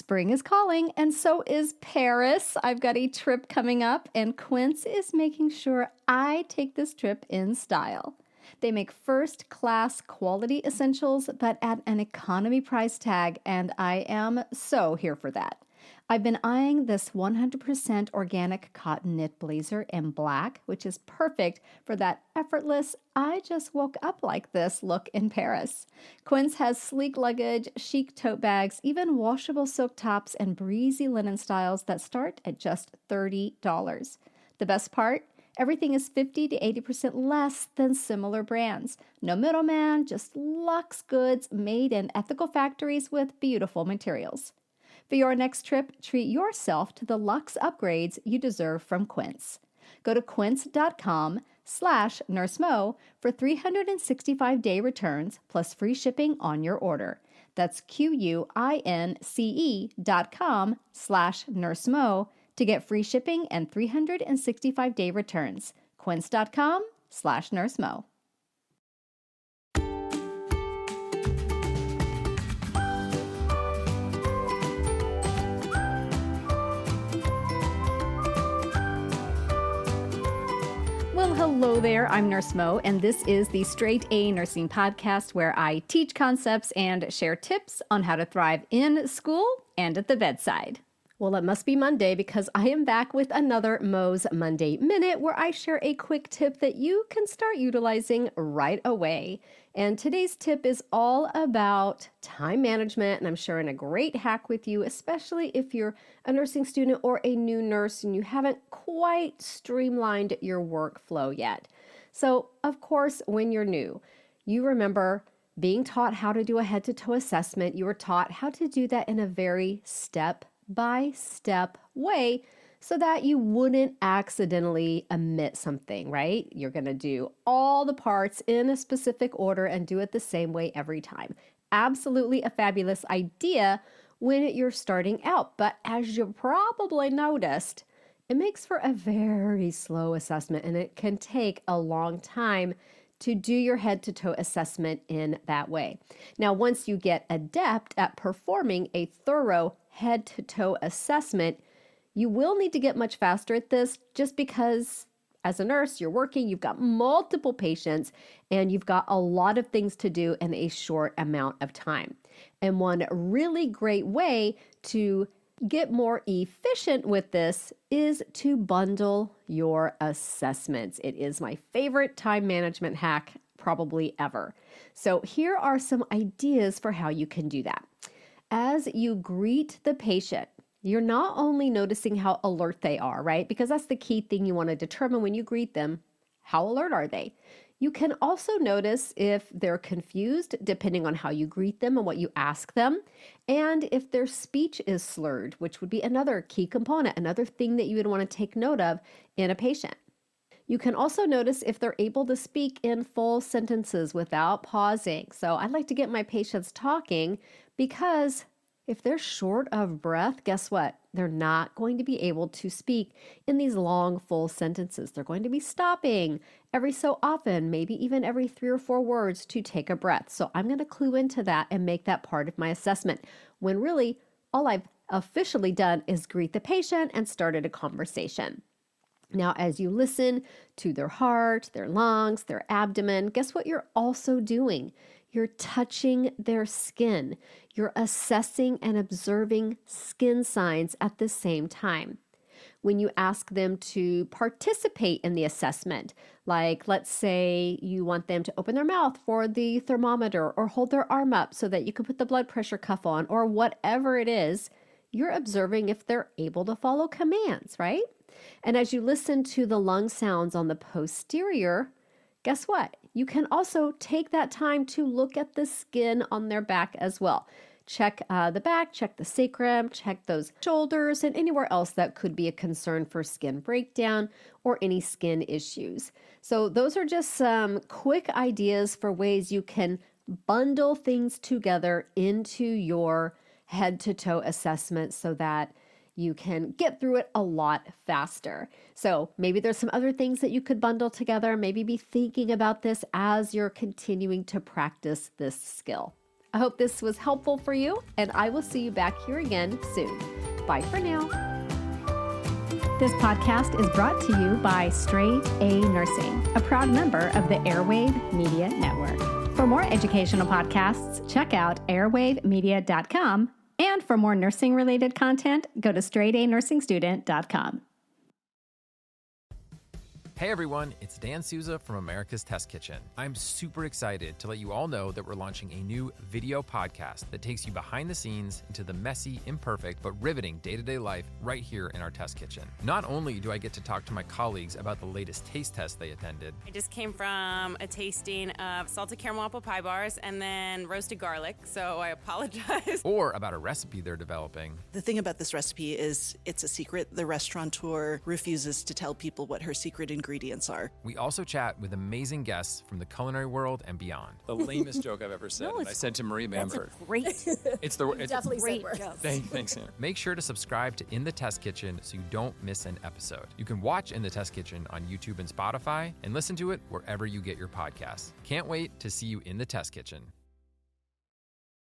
Spring is calling, and so is Paris. I've got a trip coming up, and Quince is making sure I take this trip in style. They make first-class quality essentials, but at an economy price tag, and I am so here for that. I've been eyeing this 100% organic cotton knit blazer in black, which is perfect for that effortless, I just woke up like this look in Paris. Quince has sleek luggage, chic tote bags, even washable silk tops, and breezy linen styles that start at just $30. The best part? Everything is 50 to 80% less than similar brands. No middleman, just luxe goods made in ethical factories with beautiful materials. For your next trip, treat yourself to the luxe upgrades you deserve from Quince. Go to quince.com/nursemo for 365-day returns plus free shipping on your order. That's QUINCE.com/nursemo to get free shipping and 365-day returns. Quince.com/nursemo. Well, hello there. I'm Nurse Mo, and this is the Straight A Nursing Podcast where I teach concepts and share tips on how to thrive in school and at the bedside. Well, it must be Monday because I am back with another Mo's Monday Minute where I share a quick tip that you can start utilizing right away. And today's tip is all about time management, and I'm sharing a great hack with you, especially if you're a nursing student or a new nurse and you haven't quite streamlined your workflow yet. So, of course, when you're new, you remember being taught how to do a head-to-toe assessment. You were taught how to do that in a very step-by-step way so that you wouldn't accidentally omit something, right? You're going to do all the parts in a specific order and do it the same way every time. Absolutely a fabulous idea when you're starting out, but as you probably noticed, it makes for a very slow assessment and it can take a long time to do your head-to-toe assessment in that way. Now, once you get adept at performing a thorough head-to-toe assessment, you will need to get much faster at this just because as a nurse, you're working, you've got multiple patients, and you've got a lot of things to do in a short amount of time. And one really great way to get more efficient with this is to bundle your assessments. It is my favorite time management hack probably ever. So here are some ideas for how you can do that. As you greet the patient, you're not only noticing how alert they are, right? Because that's the key thing you want to determine when you greet them. How alert are they? You can also notice if they're confused, depending on how you greet them and what you ask them, and if their speech is slurred, which would be another key component, another thing that you would want to take note of in a patient. You can also notice if they're able to speak in full sentences without pausing. So I like to get my patients talking because if they're short of breath, guess what? They're not going to be able to speak in these long, full sentences. They're going to be stopping every so often, maybe even every 3 or 4 words to take a breath. So I'm going to clue into that and make that part of my assessment when really all I've officially done is greet the patient and started a conversation. Now, as you listen to their heart, their lungs, their abdomen, guess what you're also doing? You're touching their skin. You're assessing and observing skin signs at the same time. When you ask them to participate in the assessment, like let's say you want them to open their mouth for the thermometer or hold their arm up so that you can put the blood pressure cuff on or whatever it is, you're observing if they're able to follow commands, right? And as you listen to the lung sounds on the posterior, guess what? You can also take that time to look at the skin on their back as well. Check the back, check the sacrum, check those shoulders, and anywhere else that could be a concern for skin breakdown or any skin issues. So those are just some quick ideas for ways you can bundle things together into your head-to-toe assessment so that you can get through it a lot faster. So maybe there's some other things that you could bundle together. Maybe be thinking about this as you're continuing to practice this skill. I hope this was helpful for you, and I will see you back here again soon. Bye for now. This podcast is brought to you by Straight A Nursing, a proud member of the Airwave Media Network. For more educational podcasts, check out airwavemedia.com. And for more nursing-related content, go to straightanursingstudent.com. Hey everyone, it's Dan Souza from America's Test Kitchen. I'm super excited to let you all know that we're launching a new video podcast that takes you behind the scenes into the messy, imperfect, but riveting day-to-day life right here in our test kitchen. Not only do I get to talk to my colleagues about the latest taste test they attended. I just came from a tasting of salted caramel apple pie bars and then roasted garlic, so I apologize. Or about a recipe they're developing. The thing about this recipe is it's a secret. The restaurateur refuses to tell people what her secret ingredients are. We also chat with amazing guests from the culinary world and beyond. The lamest joke I've ever said. And I said to Marie Bamford. Great. It's Definitely great said worse. joke. Thanks, Anna. Make sure to subscribe to In the Test Kitchen so you don't miss an episode. You can watch In the Test Kitchen on YouTube and Spotify and listen to it wherever you get your podcasts. Can't wait to see you in the Test Kitchen.